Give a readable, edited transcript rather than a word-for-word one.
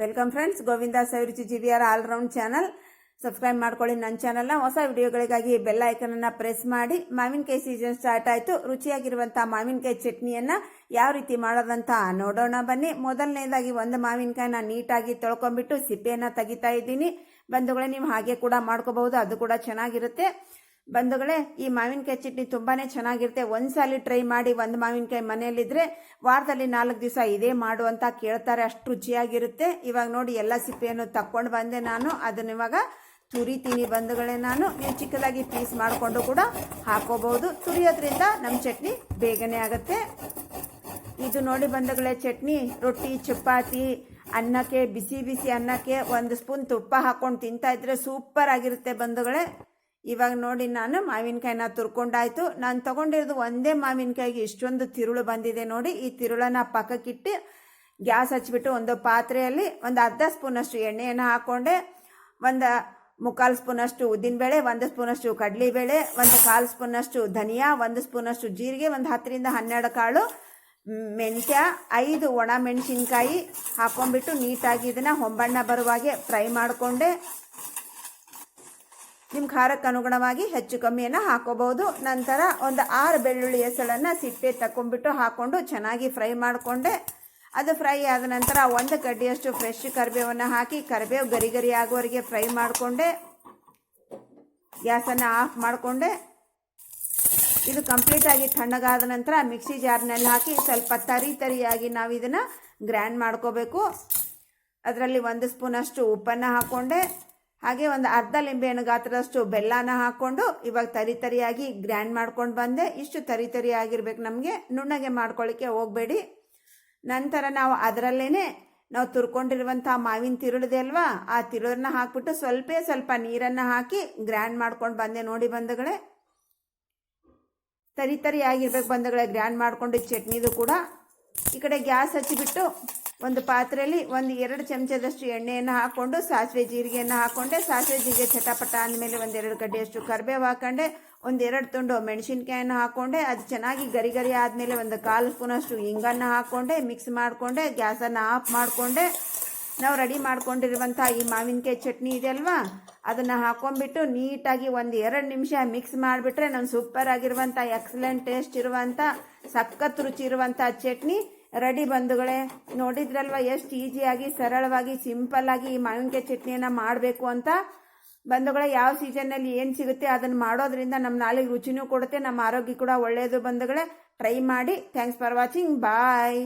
Welcome friends, Govinda ಸವಿರುಚಿ GVR all-round channel subscribe ಮಾಡ್ಕೊಳ್ಳಿ. ನನ್ನ ಚಾನಲ್ನ ಹೊಸ ವಿಡಿಯೋಗಳಿಗಾಗಿ ಬೆಲ್ ಐಕನ್ ಅನ್ನ ಪ್ರೆಸ್ ಮಾಡಿ. ಮಾವಿನಕಾಯಿ ಸೀಸನ್ ಸ್ಟಾರ್ಟ್ ಆಯಿತು. ರುಚಿಯಾಗಿರುವಂತಹ ಮಾವಿನಕಾಯಿ ಚಟ್ನಿಯನ್ನ ಯಾವ ರೀತಿ ಮಾಡೋದಂತ ನೋಡೋಣ ಬನ್ನಿ. ಮೊದಲನೇದಾಗಿ ಒಂದು ಮಾವಿನಕಾಯಿನ ನೀಟಾಗಿ ತೊಳ್ಕೊಂಡ್ಬಿಟ್ಟು ಸಿಪ್ಪೆಯನ್ನ ತೆಗಿತಾ ಇದ್ದೀನಿ. ಬಂಧುಗಳೇ, ನೀವು ಹಾಗೆ ಕೂಡ ಮಾಡ್ಕೋಬಹುದು, ಅದು ಕೂಡ ಚೆನ್ನಾಗಿರುತ್ತೆ. ಬಂಧುಗಳೇ, ಈ ಮಾವಿನಕಾಯಿ ಚಟ್ನಿ ತುಂಬಾನೇ ಚೆನ್ನಾಗಿರುತ್ತೆ. ಒಂದ್ಸಲಿ ಟ್ರೈ ಮಾಡಿ. ಒಂದು ಮಾವಿನಕಾಯಿ ಮನೆಯಲ್ಲಿದ್ರೆ ವಾರದಲ್ಲಿ 4 ದಿವಸ ಇದೇ ಮಾಡು ಅಂತ ಕೇಳ್ತಾರೆ, ಅಷ್ಟು ರುಚಿಯಾಗಿರುತ್ತೆ. ಇವಾಗ ನೋಡಿ, ಎಲ್ಲ ಸಿಪ್ಪೆಯನ್ನು ತಕ್ಕೊಂಡು ಬಂದೆ ನಾನು. ಅದನ್ನ ಇವಾಗ ತುರಿತೀನಿ ಬಂಧುಗಳೇ. ನೀವು ಚಿಕ್ಕದಾಗಿ ಪೀಸ್ ಮಾಡಿಕೊಂಡು ಕೂಡ ಹಾಕೋಬಹುದು. ತುರಿಯೋದ್ರಿಂದ ನಮ್ಮ ಚಟ್ನಿ ಬೇಗನೆ ಆಗುತ್ತೆ. ಇದು ನೋಡಿ ಬಂಧುಗಳೇ, ಚಟ್ನಿ ರೊಟ್ಟಿ, ಚಪಾತಿ, ಅನ್ನಕ್ಕೆ, ಬಿಸಿ ಬಿಸಿ ಅನ್ನಕ್ಕೆ 1 ಸ್ಪೂನ್ ತುಪ್ಪ ಹಾಕೊಂಡು ತಿಂತಾ ಇದ್ರೆ ಸೂಪರ್ ಆಗಿರುತ್ತೆ ಬಂಧುಗಳೇ. ಇವಾಗ ನೋಡಿ, ನಾನು ಮಾವಿನಕಾಯಿನ ತುರ್ಕೊಂಡಾಯ್ತು. ನಾನು ತಗೊಂಡಿರೋದು ಒಂದೇ ಮಾವಿನಕಾಯಿಗೆ ಇಷ್ಟೊಂದು ತಿರುಳು ಬಂದಿದೆ ನೋಡಿ. ಈ ತಿರುಳನ್ನ ಪಕ್ಕಕ್ಕಿಟ್ಟು ಗ್ಯಾಸ್ ಹಚ್ಬಿಟ್ಟು ಒಂದು ಪಾತ್ರೆಯಲ್ಲಿ ಒಂದು ಅರ್ಧ ಸ್ಪೂನಷ್ಟು ಎಣ್ಣೆಯನ್ನು ಹಾಕೊಂಡೆ. ಒಂದು 3/4 ಸ್ಪೂನಷ್ಟು ಉದ್ದಿನಬೇಳೆ, 1 ಸ್ಪೂನಷ್ಟು ಕಡಲೆಬೇಳೆ, 1/4 ಸ್ಪೂನಷ್ಟು ಧನಿಯಾ, 1 ಸ್ಪೂನಷ್ಟು ಜೀರಿಗೆ, ಒಂದು 10 ರಿಂದ 12 ಕಾಳು ಮೆಂತ್ಯ, 5 ಒಣ ಮೆಣಸಿನ್ಕಾಯಿ ಹಾಕೊಂಡ್ಬಿಟ್ಟು ನೀಟಾಗಿ ಇದನ್ನ ಹೊಂಬಣ್ಣ ಬರುವಾಗೆ ಫ್ರೈ ಮಾಡಿಕೊಂಡೆ. ನಿಮ್ಮ ಖಾರಕ್ಕೆ ಅನುಗುಣವಾಗಿ ಹೆಚ್ಚು ಕಮ್ಮಿಯನ್ನು ಹಾಕೋಬಹುದು. ನಂತರ ಒಂದು 6 ಬೆಳ್ಳುಳ್ಳಿ ಎಸಳನ್ನು ಸಿಪ್ಪೆ ತಕೊಂಡ್ಬಿಟ್ಟು ಹಾಕೊಂಡು ಚೆನ್ನಾಗಿ ಫ್ರೈ ಮಾಡಿಕೊಂಡೆ. ಅದು ಫ್ರೈ ಆದ ನಂತರ 1 ಕಡ್ಡಿಯಷ್ಟು ಫ್ರೆಶ್ ಕರಿಬೇವನ್ನು ಹಾಕಿ ಕರಿಬೇವು ಗರಿ ಗರಿ ಆಗೋವರೆಗೆ ಫ್ರೈ ಮಾಡಿಕೊಂಡೆ. ಗ್ಯಾಸನ್ನು ಆಫ್ ಮಾಡಿಕೊಂಡೆ. ಇದು ಕಂಪ್ಲೀಟಾಗಿ ತಣ್ಣಗಾದ ನಂತರ ಮಿಕ್ಸಿ ಜಾರ್ನಲ್ಲಿ ಹಾಕಿ ಸ್ವಲ್ಪ ತರಿಯಾಗಿ ನಾವು ಇದನ್ನು ಗ್ರೈಂಡ್ ಮಾಡ್ಕೋಬೇಕು. ಅದರಲ್ಲಿ 1 ಸ್ಪೂನಷ್ಟು ಉಪ್ಪನ್ನು ಹಾಕ್ಕೊಂಡೆ. ಹಾಗೆ ಒಂದು ಅರ್ಧ ಲಿಂಬೆಹಣ್ಣು ಗಾತ್ರದಷ್ಟು ಬೆಲ್ಲನ ಹಾಕ್ಕೊಂಡು ಇವಾಗ ತರಿಯಾಗಿ ಗ್ರೈಂಡ್ ಮಾಡ್ಕೊಂಡು ಬಂದೆ. ಇಷ್ಟು ತರಿಯಾಗಿರ್ಬೇಕು ನಮಗೆ, ನುಣ್ಣಗೆ ಮಾಡ್ಕೊಳ್ಳಿಕ್ಕೆ ಹೋಗಬೇಡಿ. ನಂತರ ನಾವು ಅದರಲ್ಲೇನೆ ನಾವು ತುರ್ಕೊಂಡಿರುವಂಥ ಮಾವಿನ ತಿರುಳಿದೆ ಅಲ್ವಾ, ಆ ತಿರುಳನ್ನ ಹಾಕ್ಬಿಟ್ಟು ಸ್ವಲ್ಪ ನೀರನ್ನು ಹಾಕಿ ಗ್ರೈಂಡ್ ಮಾಡ್ಕೊಂಡು ಬಂದೆ ನೋಡಿ ಬಂಧುಗಳೇ. ತರಿಯಾಗಿರ್ಬೇಕು ಬಂಧುಗಳೇ ಗ್ರೈಂಡ್ ಮಾಡ್ಕೊಂಡು ಚಟ್ನಿದು ಕೂಡ. ಈ ಕಡೆ ಗ್ಯಾಸ್ ಹಚ್ಚಿಬಿಟ್ಟು ಒಂದು ಪಾತ್ರೆಯಲ್ಲಿ 1-2 ಚಮಚದಷ್ಟು ಎಣ್ಣೆಯನ್ನು ಹಾಕ್ಕೊಂಡು ಸಾಸಿವೆ ಜೀರಿಗೆಯನ್ನು ಹಾಕ್ಕೊಂಡೆ. ಸಾಸಿವೆ ಜೀರಿಗೆ ಚಟಪಟ ಅಂದಮೇಲೆ 1-2 ಕಡ್ಡಿಯಷ್ಟು ಕರಿಬೇವು ಹಾಕೊಂಡೆ. 1-2 ತುಂಡು ಮೆಣಸಿನ್ಕಾಯನ್ನು ಹಾಕ್ಕೊಂಡೆ. ಅದು ಚೆನ್ನಾಗಿ ಗರಿ ಗರಿ ಆದಮೇಲೆ 1/4 ಸ್ಪೂನಷ್ಟು ಹಿಂಗನ್ನು ಹಾಕ್ಕೊಂಡೆ. ಮಿಕ್ಸ್ ಮಾಡಿಕೊಂಡೆ. ಗ್ಯಾಸನ್ನು ಆಫ್ ಮಾಡಿಕೊಂಡೆ. ನಾವು ರೆಡಿ ಮಾಡ್ಕೊಂಡಿರುವಂಥ ಈ ಮಾವಿನಕಾಯಿ ಚಟ್ನಿ ಇದೆ ಅಲ್ವಾ, ಅದನ್ನು ಹಾಕೊಂಡ್ಬಿಟ್ಟು ನೀಟಾಗಿ 1-2 ನಿಮಿಷ ಮಿಕ್ಸ್ ಮಾಡಿಬಿಟ್ರೆ ನಮ್ಮ ಸೂಪರ್ ಆಗಿರುವಂಥ ಎಕ್ಸಲೆಂಟ್ ಟೇಸ್ಟ್ ಇರುವಂಥ ಸಖತ್ ರುಚಿ ಇರುವಂಥ ಚಟ್ನಿ ರೆಡಿ ಬಂಧುಗಳೇ. ನೋಡಿದ್ರಲ್ವ ಎಷ್ಟು ಈಸಿಯಾಗಿ, ಸರಳವಾಗಿ, ಸಿಂಪಲ್ ಆಗಿ ಈ ಮಾವಿನಕಾಯಿ ಚಟ್ನಿಯನ್ನು ಮಾಡಬೇಕು ಅಂತ. ಬಂಧುಗಳೇ, ಯಾವ ಸೀಸನ್ನಲ್ಲಿ ಏನು ಸಿಗುತ್ತೆ ಅದನ್ನು ಮಾಡೋದ್ರಿಂದ ನಮ್ಮ ನಾಲಿಗೆ ರುಚಿನೂ ಕೊಡುತ್ತೆ, ನಮ್ಮ ಆರೋಗ್ಯ ಕೂಡ ಒಳ್ಳೆಯದು ಬಂಧುಗಳೇ. ಟ್ರೈ ಮಾಡಿ. Thanks for watching. ಬಾಯ್.